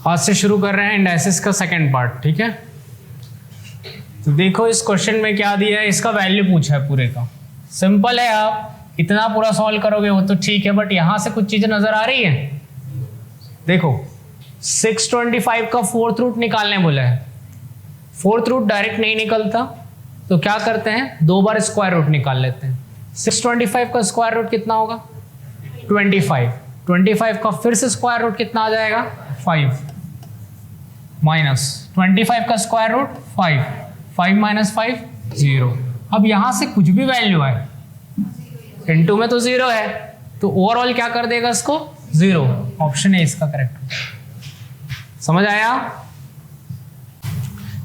आज से शुरू कर रहे हैं इंडाइसिस का सेकंड पार्ट, ठीक है। तो देखो इस क्वेश्चन में क्या दिया है, इसका वैल्यू पूछा है पूरे का। सिंपल है, आप इतना पूरा सॉल्व करोगे वो तो ठीक है, बट यहां से कुछ चीजें नजर आ रही है। देखो 625 का फोर्थ रूट निकालने बोला है। फोर्थ रूट डायरेक्ट नहीं निकलता, तो क्या करते हैं, दो बार स्क्वायर रूट निकाल लेते हैं। 625 का स्क्वायर रूट कितना होगा, 25। 25 का फिर से स्क्वायर रूट कितना आ जाएगा, 5 माइनस 25 का स्क्वायर रूट 5, 5 माइनस 5 0। अब यहां से कुछ भी वैल्यू आए, इनटू में तो 0 है, तो ओवरऑल क्या कर देगा इसको, 0। ऑप्शन है इसका करेक्ट। समझ आया।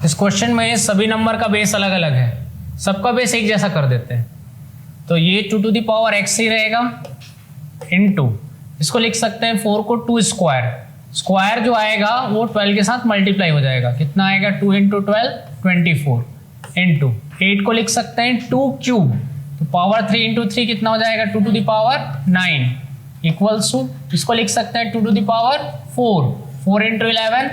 इस क्वेश्चन में सभी नंबर का बेस अलग अलग है, सबका बेस एक जैसा कर देते हैं। तो ये 2 टू द पावर x ही रहेगा, इनटू इसको लिख सकते हैं 4 को 2 स्क्वायर, स्क्वायर जो आएगा वो 12 के साथ मल्टीप्लाई हो जाएगा, कितना आएगा 2 इंटू 12 24, इंटू 8 को लिख सकते हैं 2 क्यूब, तो पावर 3 इंटू 3 कितना हो जाएगा 2 to the power 9, equals to इसको लिख सकते हैं 2 टू द पावर 4, 4 इंटू 11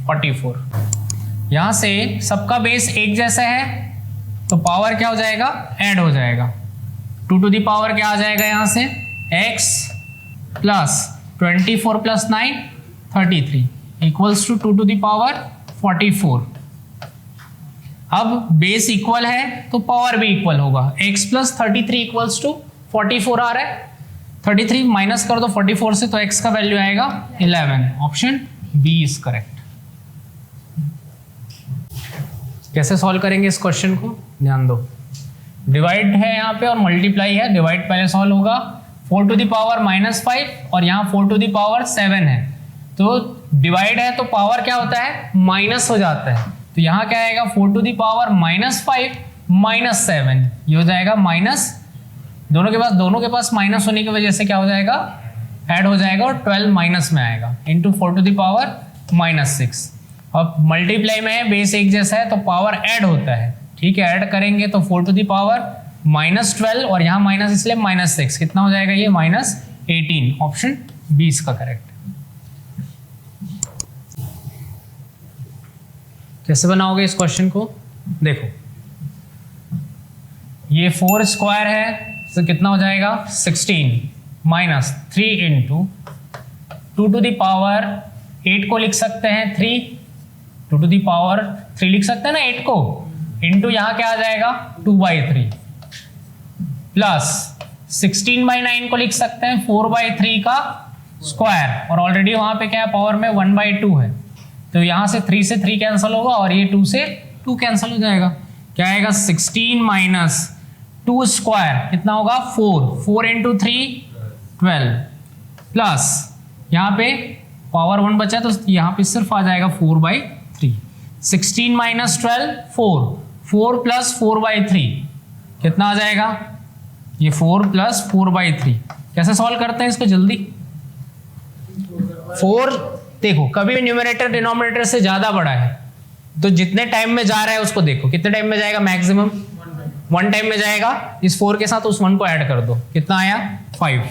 44। यहां से सबका बेस एक जैसा है, तो पावर क्या हो जाएगा, ऐड हो जाएगा। 2 टू द पावर क्या आ जाएगा यहां से, x plus 24 plus 9 33 equals to 2 to the power 44। अब बेस इक्वल है तो पावर भी इक्वल होगा, x प्लस 33 इक्वल्स टू 44 आ रहा है, 33 माइनस कर दो 44 से, तो x का वैल्यू आएगा 11। Option B is correct. कैसे सॉल्व करेंगे इस क्वेश्चन को, ध्यान दो। डिवाइड है यहाँ पे और मल्टीप्लाई है, डिवाइड पहले सॉल्व होगा। 4 टू द पावर -5 और यहाँ 4 टू द पावर 7 है, तो डिवाइड है तो पावर क्या होता है, माइनस हो जाता है। तो यहाँ क्या आएगा, 4 टू द पावर -5 -7, ये हो जाएगा माइनस, दोनों के पास माइनस होने की वजह से क्या हो जाएगा, ऐड हो जाएगा और 12 माइनस में आएगा, इंटू 4 टू द पावर -6। अब मल्टीप्लाई में है, बेस एक जैसा है तो पावर ऐड होता है, ठीक है। ऐड करेंगे तो 4 टू द पावर -12 और यहाँ माइनस इसलिए -6, कितना हो जाएगा ये, -18। ऑप्शन बी इसका करेक्ट। कैसे बनाओगे इस क्वेश्चन को, देखो ये 4 स्क्वायर है तो कितना हो जाएगा 16 minus 3 into 2 to the power 8 को लिख सकते हैं 3, 2 टू द पावर 3 लिख सकते हैं ना 8 को, इंटू यहाँ क्या आ जाएगा 2/3 प्लस 16/9 को लिख सकते हैं 4/3 का स्क्वायर, और ऑलरेडी वहां पे क्या है, पावर में 1/2 है, तो यहाँ से 3 से 3 कैंसिल होगा और ये 2 से 2 कैंसिल हो जाएगा। क्या आएगा 16 माइनस 2 स्क्वायर कितना होगा 4 इंटू 3 12 प्लस यहाँ पे पावर 1 बचा तो यहाँ पे सिर्फ आ जाएगा 4/3। 16 माइनस 12 4 प्लस 4/3 कितना आ जाएगा, ये 4 प्लस 4/3। कैसे सॉल्व करते हैं इसको जल्दी, 4 देखो कभी भी न्यूमरेटर डिनोमिनेटर से ज्यादा बड़ा है, तो जितने टाइम में जा रहा है उसको देखो, कितने टाइम में जाएगा, मैक्सिमम 1 टाइम में जाएगा। इस 4 के साथ उस 1 को ऐड कर दो, कितना आया 5,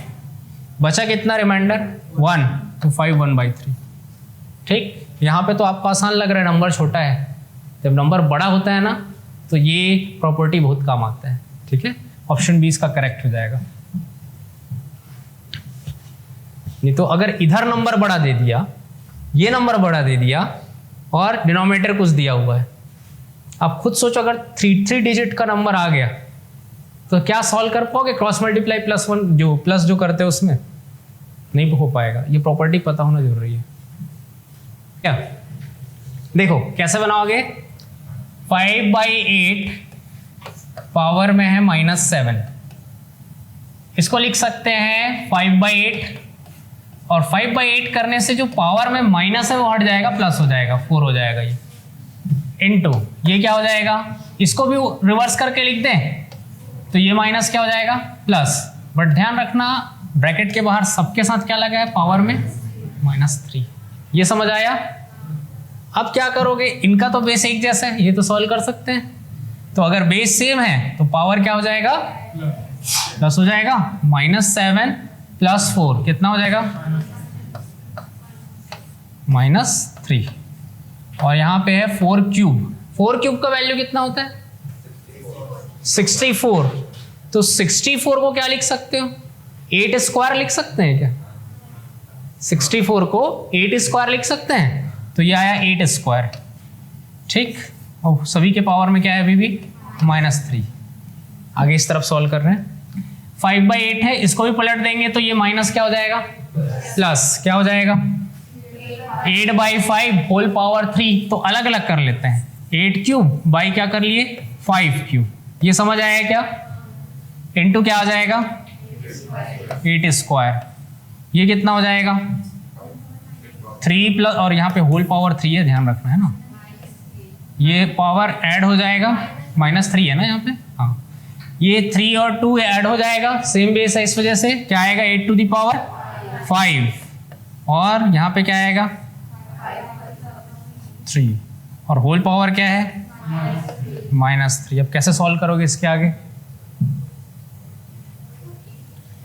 बचा कितना रिमाइंडर 1, तो 5 1/3। ठीक, यहाँ पे तो आपको आसान लग रहा है, नंबर छोटा है, जब नंबर बड़ा होता है ना तो ये प्रॉपर्टी बहुत काम आता है, ठीक है। ऑप्शन बी इसका करेक्ट हो जाएगा। नहीं तो अगर इधर नंबर बड़ा दे दिया, ये नंबर बड़ा दे दिया और डिनोमिनेटर कुछ दिया हुआ है, आप खुद सोचो अगर 3 डिजिट का नंबर आ गया तो क्या सॉल्व कर पाओगे, क्रॉस मल्टीप्लाई +1 जो प्लस जो करते हैं उसमें नहीं हो पाएगा। ये प्रॉपर्टी पता होना जरूरी है। क्या देखो कैसे बनाओगे, 5/8 पावर में है -7, इसको लिख सकते हैं 5/8, और 5/8 करने से जो पावर में माइनस है वो हट जाएगा, प्लस हो जाएगा, 4 हो जाएगा ये, इनटू ये क्या हो जाएगा, इसको भी रिवर्स करके लिख दें तो ये माइनस क्या हो जाएगा प्लस, बट ध्यान रखना ब्रैकेट के बाहर सबके साथ क्या लगा है, पावर में -3। ये समझ आया। अब क्या करोगे, इनका तो बेस एक जैसा है, ये तो सॉल्व कर सकते हैं, तो अगर बेस सेम है तो पावर क्या हो जाएगा, प्लस हो जाएगा, -7 + 4 कितना हो जाएगा -3 और यहाँ पे है 4 क्यूब। 4 क्यूब का वैल्यू कितना होता है? 64। तो 64 को क्या लिख सकते हो? 8 स्क्वायर लिख सकते हैं क्या? 64 को 8 स्क्वायर लिख सकते हैं, तो ये आया 8 स्क्वायर। ठीक, और सभी के पावर में क्या है अभी भी? -3। आगे इस तरफ सॉल्व कर रहे हैं। 5/8 है, इसको भी पलट देंगे तो ये माइनस क्या हो जाएगा? प्लस क्या हो जाएगा? 8/5 होल पावर 3। तो अलग अलग कर लेते हैं। 8 क्यूब बाई क्या कर लिए? 5 क्यूब। ये समझ आया क्या? इनटू क्या हो जाएगा? 8 स्क्वायर। ये कितना हो जाएगा? 3 प्लस, और यहाँ पे होल पावर 3 है, ध्यान रखना है ना। ये पावर ऐड हो जाएगा, -3 है ना यहाँ पे। हाँ, ये 3 और 2 ऐड हो जाएगा, सेम बेस है, इस वजह से क्या आएगा? 8 टू द पावर 5। और यहाँ पे क्या आएगा? 3। और होल पावर क्या है? -3। अब कैसे सॉल्व करोगे इसके आगे?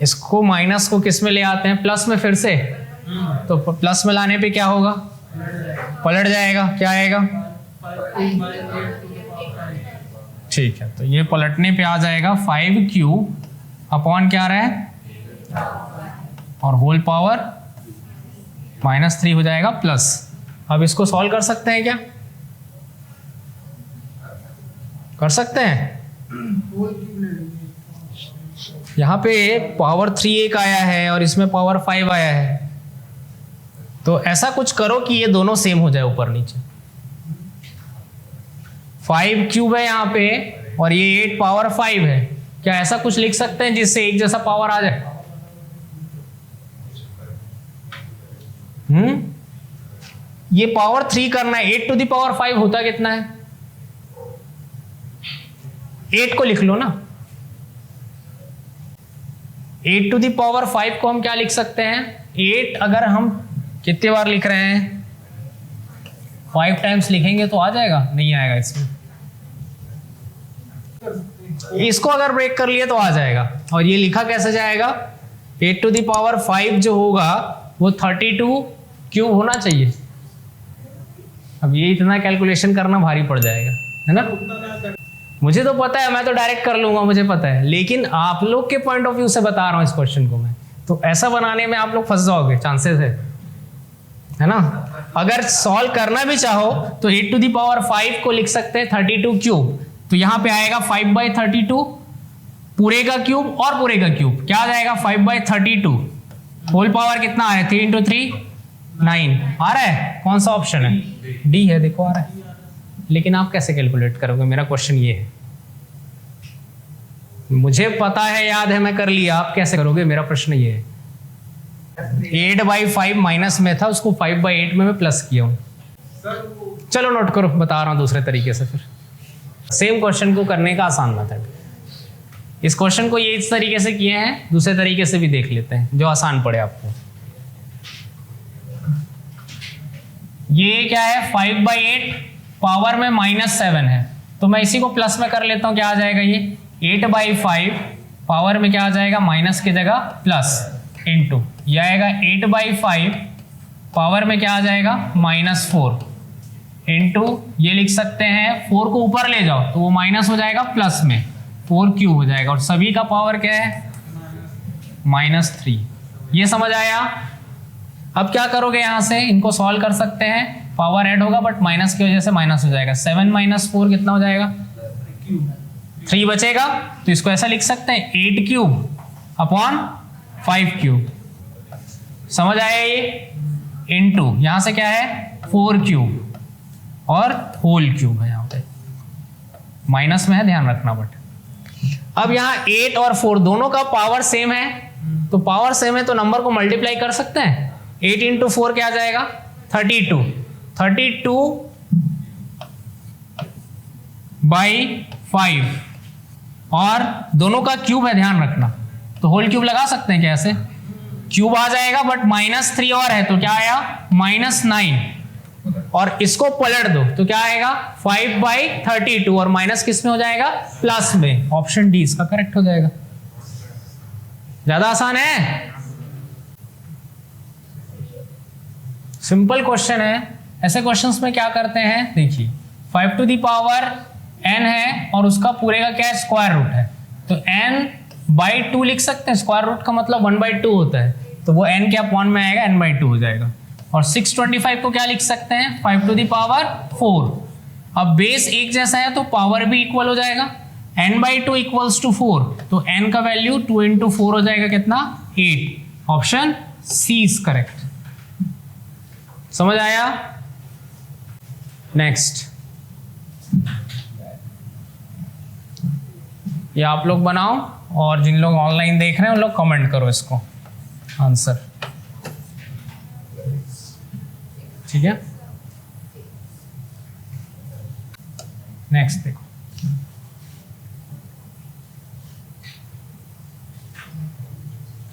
इसको माइनस को किस में ले आते हैं? प्लस में फिर से। तो प्लस में लाने पे क्या होगा? पलट जाएगा। क्या आएगा? ठीक है, तो ये पलटने पे आ जाएगा 5 क्यूब अपॉन क्या आ रहा है? और होल पावर -3 हो जाएगा प्लस। अब इसको सॉल्व कर सकते हैं क्या? कर सकते हैं। यहाँ पे पावर 3 एक आया है और इसमें पावर 5 आया है, तो ऐसा कुछ करो कि ये दोनों सेम हो जाए ऊपर नीचे। 5 क्यूब है यहाँ पे और ये 8 पावर 5 है। क्या ऐसा कुछ लिख सकते हैं जिससे एक जैसा पावर आ जाए? ये पावर 3 करना है। 8 टू द पावर 5 होता कितना है? 8 को लिख लो ना। 8 टू द पावर 5 को हम क्या लिख सकते हैं? 8 अगर हम कितने बार लिख रहे हैं? 5 टाइम्स लिखेंगे तो आ जाएगा? नहीं आएगा इसमें। इसको अगर ब्रेक कर लिए तो आ जाएगा। और ये लिखा कैसे जाएगा? 8 टू द पावर 5 जो होगा वो 32 क्यूब होना चाहिए। अब ये इतना कैलकुलेशन करना भारी पड़ जाएगा, है ना? मुझे तो पता है, मैं तो डायरेक्ट कर लूंगा, मुझे पता है, लेकिन आप लोग के पॉइंट ऑफ व्यू से बता रहा हूं इस क्वेश्चन को मैं। तो ऐसा बनाने में आप लोग फंस जाओगे, चांसेस है ना। अगर सॉल्व करना भी चाहो तो 8 टू द पावर 5 को लिख सकते हैं 32 क्यूब। तो यहां पे आएगा 5/32 पूरे का क्यूब और पूरे का क्यूब क्या आ जाएगा? 5/32 होल पावर कितना है? 3 × 3 9 आ रहा है। कौन सा ऑप्शन है? डी है, देखो आ रहा है। लेकिन आप कैसे कैलकुलेट करोगे? मेरा क्वेश्चन ये है। मुझे पता है, याद है, मैं कर लिया, आप कैसे करोगे? मेरा प्रश्न ये है। 8/5 माइनस में था, उसको 5/8 में मैं प्लस किया हूं। चलो नोट करो, बता रहा हूं दूसरे तरीके से। फिर सेम क्वेश्चन को करने का आसान मेथड। इस क्वेश्चन को ये इस तरीके से किए हैं, दूसरे तरीके से भी देख लेते हैं जो आसान पड़े आपको। ये क्या है? 5/8 पावर में -7 है, तो मैं इसी को प्लस में कर लेता हूं। क्या आ जाएगा? ये 8/5 पावर में क्या आ जाएगा? माइनस की जगह प्लस इंटू ये आएगा 8/5 पावर में क्या आ जाएगा? -4 इंटू ये लिख सकते हैं 4 को ऊपर ले जाओ तो वो माइनस हो जाएगा प्लस में 4 क्यूब हो जाएगा। और सभी का पावर क्या है? -3। ये समझ आया? अब क्या करोगे? यहां से इनको सॉल्व कर सकते हैं। पावर ऐड होगा बट माइनस की वजह से माइनस हो जाएगा। 7 - 4 कितना हो जाएगा? 3 बचेगा। तो इसको ऐसा लिख सकते हैं 8 क्यूब अपॉन 5 क्यूब। समझ आया ये? इनटू यहां से क्या है? 4 क्यूब और होल क्यूब है, यहां पे माइनस में है, ध्यान रखना। बट अब यहां 8 और 4 दोनों का पावर सेम है, तो पावर सेम है तो नंबर को मल्टीप्लाई कर सकते हैं। 8 × 4 क्या आ जाएगा? 32 बाई 5 और दोनों का क्यूब है, ध्यान रखना। तो होल क्यूब लगा सकते हैं क्या? ऐसे क्यूब आ जाएगा बट -3 और है तो क्या आया? -9 और इसको पलट दो तो क्या आएगा? 5/32 और माइनस किस में हो जाएगा? प्लस में। ऑप्शन डी इसका करेक्ट हो जाएगा। ज्यादा आसान है, सिंपल क्वेश्चन है। ऐसे क्वेश्चंस में क्या करते हैं, देखिए 5 टू द पावर n है और उसका पूरे का क्या है, स्क्वायर रूट है, तो n/2 लिख सकते हैं। स्क्वायर रूट का मतलब 1/2 होता है, तो वो n क्या फॉर्म में आएगा, n/2 हो जाएगा। और 625 को क्या लिख सकते हैं, 5 टू द पावर 4। अब बेस एक जैसा है तो पावर भी इक्वल हो जाएगा, n/2 इक्वल्स टू 4, तो n का वैल्यू 2 इंटू 4 हो जाएगा कितना, 8। Option C is correct. समझ आया? नेक्स्ट, ये आप लोग बनाओ और जिन लोग ऑनलाइन देख रहे हैं उन लोग कमेंट करो इसको आंसर, ठीक है। नेक्स्ट देखो,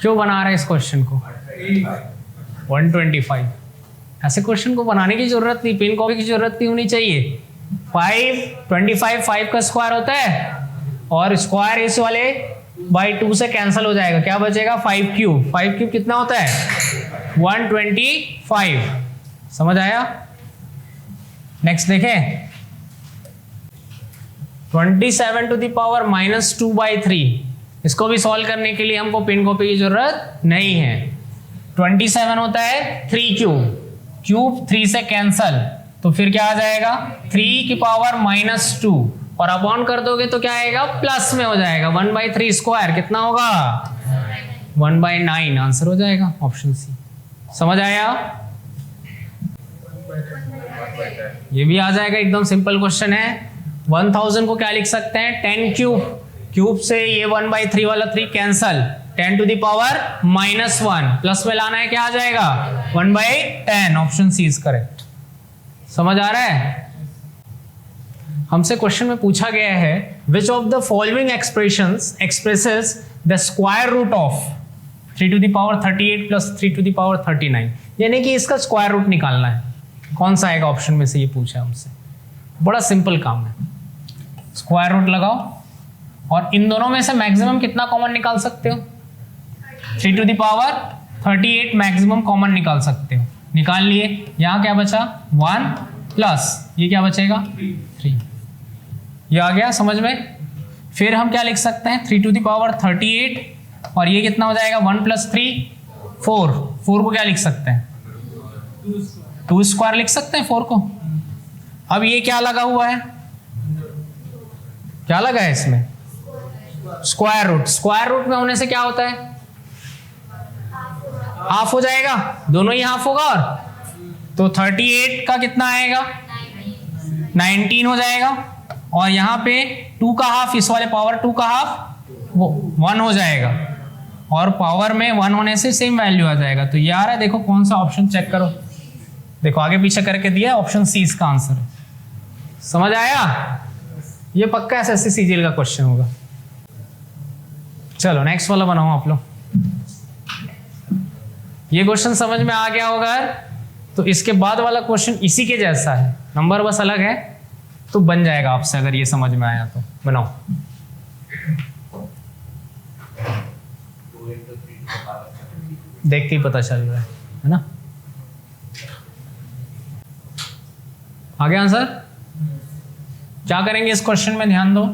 क्यों बना रहे हैं इस क्वेश्चन को, 125। ऐसे क्वेश्चन को बनाने की जरूरत नहीं, पेन कॉपी की जरूरत नहीं होनी चाहिए। 5 का स्क्वायर होता है और स्क्वायर इस वाले बाई 2 से कैंसिल हो जाएगा, क्या बचेगा, 5 क्यूब कितना होता है, 125। समझ आया? नेक्स्ट देखें, 27 टू द पावर -2/3, इसको भी सॉल्व करने के लिए हमको पेन कॉपी की जरूरत नहीं है। 27 होता है 3 क्यूब 3 से कैंसल, तो फिर क्या आ जाएगा, 3 की पावर -2 और अपॉन कर दोगे तो क्या आएगा, प्लस में हो जाएगा, 1/3 स्क्वायर कितना होगा, 1/9। आंसर हो जाएगा ऑप्शन सी। समझ आया? ये भी आ जाएगा, एकदम सिंपल क्वेश्चन है। 1000 को क्या लिख सकते हैं, 10 क्यूब से ये 1/3 वाला 3 cancel, 10 to the power -1, plus में लाना है, क्या आ जाएगा, 1/10। Option C is correct. समझ आ रहा है? हमसे क्वेश्चन में पूछा गया है, which of the following expressions expresses the square root of 3 to the power 38 plus 3 to the power 39, यानी कि इसका स्क्वायर रूट निकालना है, कौन सा आएगा ऑप्शन में से, ये पूछा है हमसे। बड़ा सिंपल काम है, स्क्वायर रूट लगाओ और इन दोनों में से मैक्सिमम कितना कॉमन निकाल सकते हो, 3 टू द पावर 38 मैक्सिमम कॉमन निकाल सकते हो। निकाल लिए, यहां क्या बचा, 1 प्लस ये क्या बचेगा, 3। ये आ गया समझ में। फिर हम क्या लिख सकते हैं, 3 टू द पावर 38 और ये कितना हो जाएगा, 1 प्लस 3 4। 4 को क्या लिख सकते हैं, 2 स्क्वायर लिख सकते हैं 4 को। अब ये क्या लगा हुआ है, क्या लगा है इसमें, स्क्वायर रूट। स्क्वायर रूट में होने से क्या होता है, हाफ हो जाएगा, दोनों ही हाफ होगा, और तो 38 का कितना आएगा, 19 हो जाएगा, और यहाँ पे 2 का हाफ, इस वाले पावर 2 का हाफ वो 1 हो जाएगा, और पावर में 1 होने से सेम वैल्यू आ जाएगा। तो ये आ रहा है, देखो कौन सा ऑप्शन चेक करो, देखो आगे पीछे करके दिया, ऑप्शन सी इसका आंसर है। समझ आया? ये पक्का एसएससी सीजीएल का क्वेश्चन होगा। चलो नेक्स्ट वाला बनाओ आप लोग। ये क्वेश्चन समझ में आ गया होगा, तो इसके बाद वाला क्वेश्चन इसी के जैसा है, नंबर बस अलग है, तो बन जाएगा आपसे अगर ये समझ में आया तो। बनाओ, देखते ही पता चल रहा है ना। आगे आंसर क्या करेंगे इस क्वेश्चन में, ध्यान दो।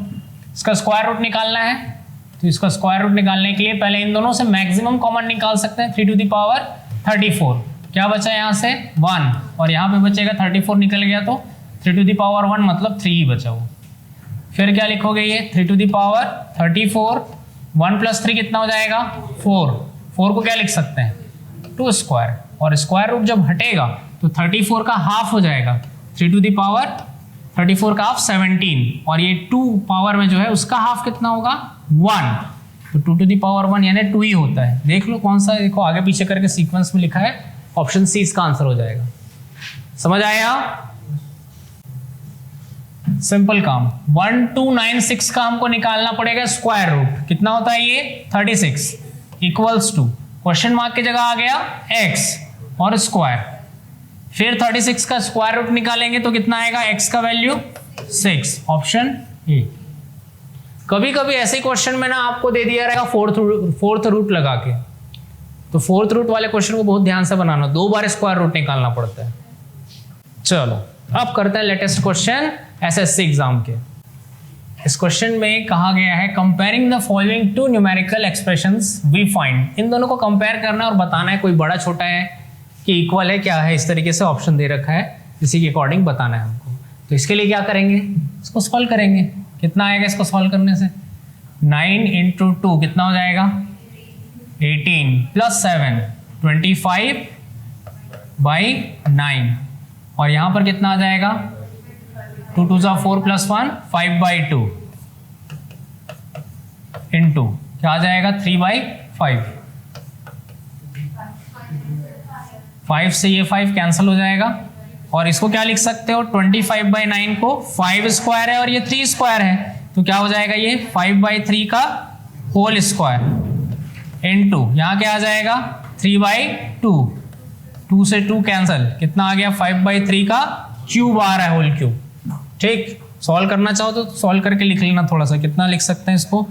इसका स्क्वायर रूट निकालना है, तो इसका स्क्वायर रूट निकालने के लिए पहले इन दोनों से मैक्सिमम कॉमन निकाल सकते हैं। 3 टू द पावर 34, क्या बचा यहाँ से 1, और यहाँ पे बचेगा 34 निकल गया, तो 3 टू द पावर 1 मतलब 3 ही बचा वो। फिर क्या लिखोगे, ये 3 टू द पावर 34, 1 प्लस 3 कितना हो जाएगा, 4। 4 को क्या लिख सकते हैं, 2 स्क्वायर, और स्क्वायर रूट जब हटेगा तो 34 का हाफ हो जाएगा, 3 टू द पावर 34 का हाफ 17, और ये 2 पावर में जो है उसका हाफ कितना होगा, 1, तो 2 टू द पावर 1 यानी 2 ही होता है। देख लो कौन सा, देखो आगे पीछे करके सीक्वेंस में लिखा है, ऑप्शन सी इसका आंसर हो जाएगा। समझ आया? सिंपल काम। 1296 का हमको निकालना पड़ेगा स्क्वायर रूट, कितना होता है ये, 36 इक्वल्स टू, क्वेश्चन मार्क की जगह आ गया x और स्क्वायर, फिर 36 का स्क्वायर रूट निकालेंगे तो कितना आएगा, x का वैल्यू 6, ऑप्शन ए। कभी कभी ऐसे क्वेश्चन में ना आपको दे दिया रहेगा फोर्थ रूट लगा के, तो फोर्थ रूट वाले क्वेश्चन को बहुत ध्यान से बनाना, 2 बार स्क्वायर रूट निकालना पड़ता है। चलो अब करते हैं लेटेस्ट क्वेश्चन एसएससी एग्जाम के। इस क्वेश्चन में कहा गया है comparing the following two numerical expressions we find. इन दोनों को कंपेयर करना और बताना है कोई बड़ा छोटा है कि इक्वल है क्या है, इस तरीके से ऑप्शन दे रखा है, इसी के अकॉर्डिंग बताना है हमको। तो इसके लिए क्या करेंगे, इसको सॉल्व करेंगे। कितना आएगा इसको सॉल्व करने से, 9 इंटू 2 कितना हो जाएगा 18 प्लस 7 25/9 और यहाँ पर कितना आ जाएगा 2 2 4 प्लस 1 5/2 इंटू क्या आ जाएगा 3/5। 5 से ये 5 कैंसिल हो जाएगा और इसको क्या लिख सकते हो 25/9 को 5 स्क्वायर है और ये 3 स्क्वायर है, तो क्या हो जाएगा ये 5/3 का होल स्क्वायर इनटू यहाँ क्या आ जाएगा 3/2, 2 से 2 कैंसिल, कितना आ गया 5/3 का क्यूब आ रहा है, होल क्यूब। ठीक, सॉल्व करना चाहो तो सॉल्व करके लिख लेना थोड़ा सा, कितना लिख सकते हैं इसको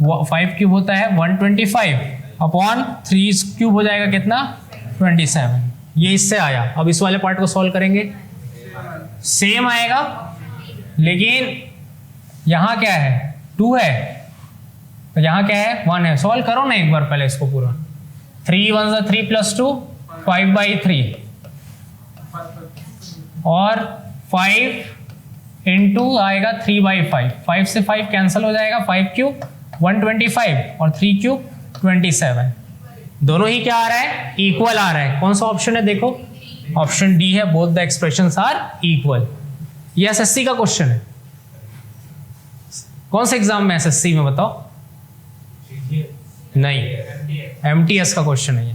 5 क्यूब होता है 125 अपॉन 3 क्यूब हो जाएगा कितना 27। ये इससे आया। अब इस वाले पार्ट को सॉल्व करेंगे, सेम आएगा लेकिन यहां क्या है 2 है तो यहाँ क्या है 1 है। सॉल्व करो ना एक बार पहले इसको पूरा, 3 1 3 प्लस 2 5/3 और 5 इंटू आएगा 3/5, 5 से 5 कैंसिल हो जाएगा, 5 क्यूब 125 और 3 क्यूब 27। दोनों ही क्या आ रहा है इक्वल आ रहा है। कौन सा ऑप्शन है देखो, ऑप्शन डी है, both the expressions are equal. ये एसएससी का क्वेश्चन है। कौन से एग्जाम में एसएससी में बताओ, नहीं एमटीएस का क्वेश्चन है ये।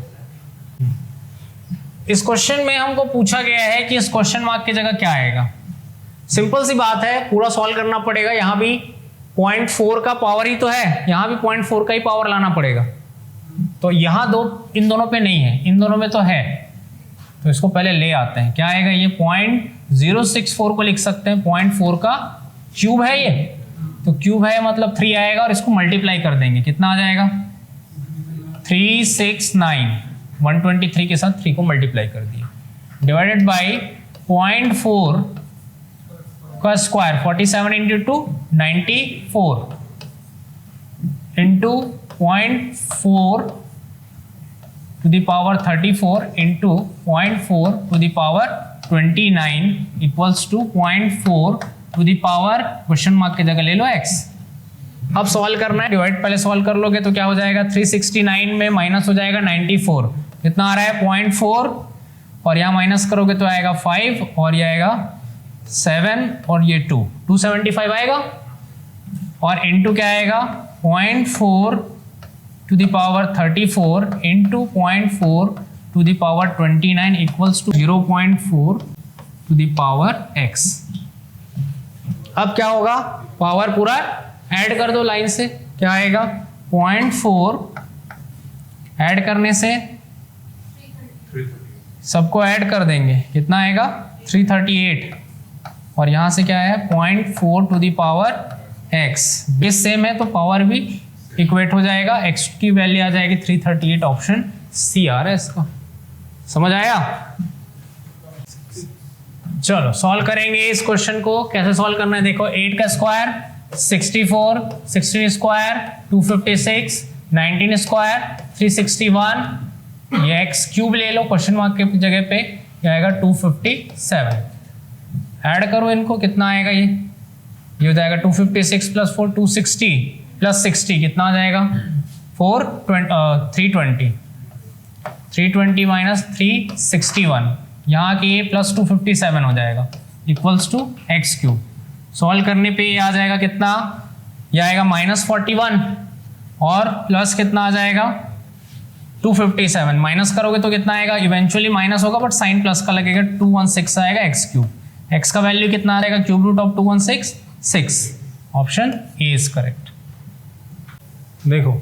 इस क्वेश्चन में हमको पूछा गया है कि इस क्वेश्चन मार्क की जगह क्या आएगा। सिंपल सी बात है, पूरा सॉल्व करना पड़ेगा। यहां भी 0.4 का पावर ही तो है, यहां भी 0.4 का ही पावर लाना पड़ेगा। तो यहां इन दोनों पे नहीं है, इन दोनों में तो है, तो इसको पहले ले आते हैं। क्या आएगा ये 0.064 को लिख सकते हैं, 0.4 का क्यूब है ये, तो क्यूब है मतलब 3 आएगा और इसको मल्टीप्लाई कर देंगे, कितना आ जाएगा 369, 123 के साथ 3 को मल्टीप्लाई कर दिया, डिवाइडेड बाई 0.4 का square 47 into 2 94 into 0.4 to the power 34 into 0.4 to the power 29 equals to 0.4 to the power question mark की जगह ले लो x। अब सॉल्व करना है, डिवाइड पहले सॉल्व कर लोगे तो क्या हो जाएगा 369 में माइनस हो जाएगा 94, कितना आ रहा है 0.4 और यहाँ माइनस करोगे तो आएगा 5 और ये आएगा 7 और ये 275 आएगा और इनटू क्या आएगा 0.4 to the power 34 into 0.4 to the power 29 equals to 0.4 to the power x। अब क्या होगा, पावर पूरा ऐड कर दो लाइन से, क्या आएगा 0.4 ऐड करने से सबको ऐड कर देंगे, कितना आएगा 338 और यहां से क्या है 0.4 to the power x। Base same है तो पावर भी इक्वेट हो जाएगा, x की वैल्यू आ जाएगी 338, ऑप्शन सी आ रहा है इसका। समझ आया? चलो सॉल्व करेंगे इस क्वेश्चन को। कैसे सॉल्व करना है देखो, 8 का स्क्वायर 64, 16 स्क्वायर 256, 19 स्क्वायर 361, ये x क्यूब ले लो क्वेश्चन मार्क के जगह पे, ये आएगा 257। ऐड करो इनको, कितना आएगा ये हो जाएगा 256 प्लस 4 260 प्लस 60, कितना आ जाएगा 320 माइनस 361, यहाँ की ये प्लस 257 हो जाएगा equals to x cube. Solve करने पे ये आ जाएगा कितना, ये आएगा -41 और प्लस कितना आ जाएगा 257, माइनस करोगे तो कितना आएगा, इवेंचुअली माइनस होगा बट साइन प्लस का लगेगा, 216 आएगा एक्स क्यूब। एक्स का वैल्यू कितना आ जाएगा, cube root of 216 6, option A is correct. देखो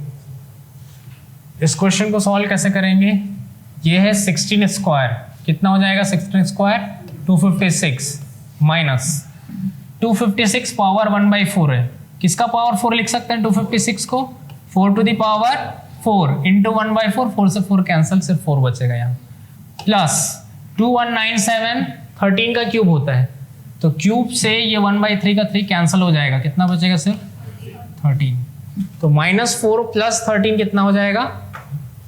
इस क्वेश्चन को सॉल्व कैसे करेंगे, ये है 16 स्क्वायर, कितना हो जाएगा 16 स्क्वायर 256 माइनस 256 पावर 1/4 है, किसका पावर 4 लिख सकते हैं 256 को, 4 टू द पावर 4 इंटू 1/4, 4 से 4 कैंसिल, सिर्फ 4 बचेगा यहाँ, प्लस 2197 13 का क्यूब होता है, तो क्यूब से ये 1/3 का 3 कैंसिल हो जाएगा, कितना बचेगा सिर्फ 13। तो -4 प्लस 13 कितना हो जाएगा,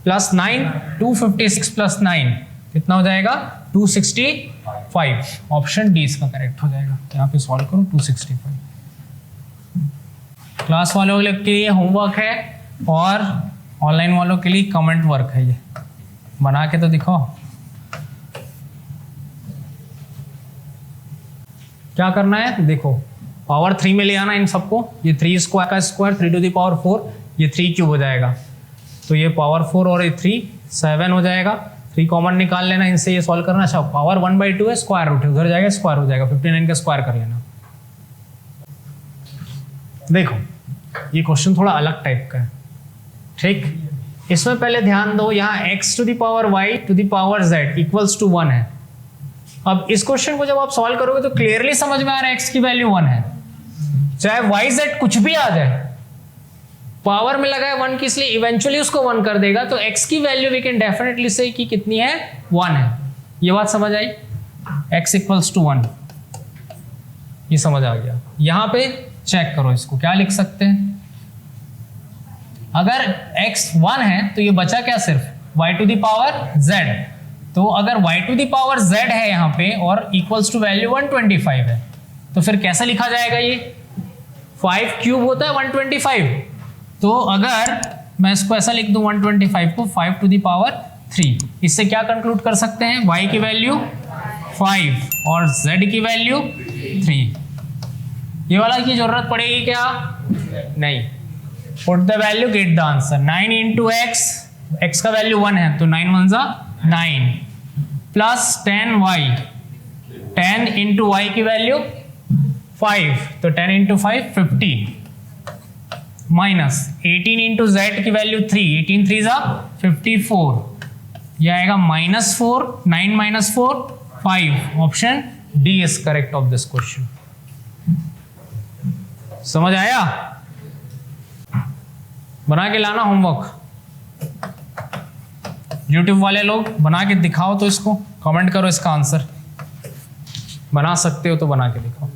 +9, 256 प्लस 9 कितना हो जाएगा 265। ऑप्शन डी इसका करेक्ट हो जाएगा। यहाँ पे सॉल्व करो 265। क्लास वालों के लिए होमवर्क है और ऑनलाइन वालों के लिए कमेंट वर्क है, ये बना के तो दिखाओ। क्या करना है देखो, पावर 3 में ले आना इन सबको, ये 3 स्क्वायर का स्क्वायर 3 टू द पावर 4, ये 3 क्यूब हो जाएगा, तो ये पावर 4 और ये 3 7 हो जाएगा, 3 कॉमन निकाल लेना, इनसे ये सॉल्व करना। अच्छा पावर 1/2 है, स्क्वायर रूट है, उधर जाएगा स्क्वायर हो जाएगा, 59 का स्क्वायर कर लेना। देखो ये क्वेश्चन थोड़ा अलग टाइप का है, ठीक। इसमें पहले ध्यान दो, यहाँ x to the power y to the power z equals to 1 है। अब इस क्वेश्चन को जब आप सॉल्व करोगे तो क्लियरली समझ में आ रहा है x की वैल्यू 1 है, चाहे y z कुछ भी आ जाए, पावर में लगा है 1 की, इसलिए इवेंचुअली उसको 1 कर देगा, तो x की वैल्यू वी कैन डेफिनेटली से कि कितनी है 1 है। ये बात समझ आई, x इक्वल्स टू 1, ये समझ आ गया। यहां पे चेक करो, इसको क्या लिख सकते हैं, अगर x 1 है तो ये बचा क्या, सिर्फ y to the power z, तो अगर y to the power z है यहाँ पे और इक्वल्स टू वैल्यू 125 है, तो फिर कैसे लिखा जाएगा, ये 5 क्यूब होता है 125, तो अगर मैं इसको ऐसा लिख दूं 125 को 5 टू द पावर 3, इससे क्या कंक्लूड कर सकते हैं, y की वैल्यू 5 और z की वैल्यू 3। ये वाला की जरूरत पड़ेगी क्या, नहीं, put the value get the answer. 9 into x, x का वैल्यू 1 है तो 9 1 जा 9, प्लस 10y, 10 इंटू वाई की वैल्यू 5, तो 10 इंटू 5 50, माइनस 18 इंटू जेड की वैल्यू 3, 18 3 जा 54, यह आएगा -4, 9 - 4 5। Option D is correct of this question. समझ आया, बना के लाना होमवर्क। YouTube वाले लोग बना के दिखाओ, तो इसको कमेंट करो, इसका आंसर बना सकते हो तो बना के दिखाओ।